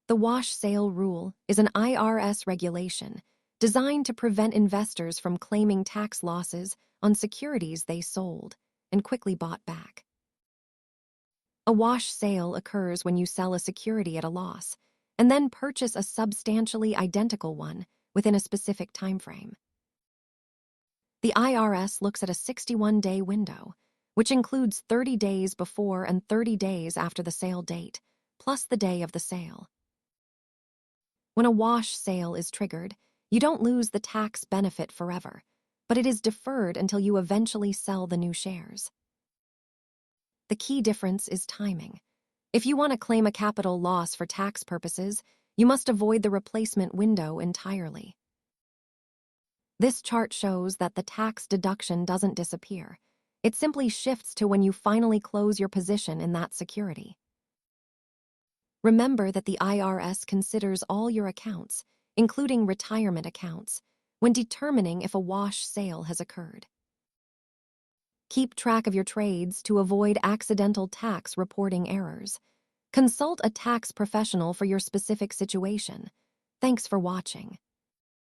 The wash sale rule is an IRS regulation designed to prevent investors from claiming tax losses on securities they sold and quickly bought back. A wash sale occurs when you sell a security at a loss and then purchase a substantially identical one within a specific time frame. The IRS looks at a 61-day window, which includes 30 days before and 30 days after the sale date, plus the day of the sale. When a wash sale is triggered, you don't lose the tax benefit forever, but it is deferred until you eventually sell the new shares. The key difference is timing. If you want to claim a capital loss for tax purposes, you must avoid the replacement window entirely. This chart shows that the tax deduction doesn't disappear. It simply shifts to when you finally close your position in that security. Remember that the IRS considers all your accounts, including retirement accounts, when determining if a wash sale has occurred. Keep track of your trades to avoid accidental tax reporting errors. Consult a tax professional for your specific situation. Thanks for watching.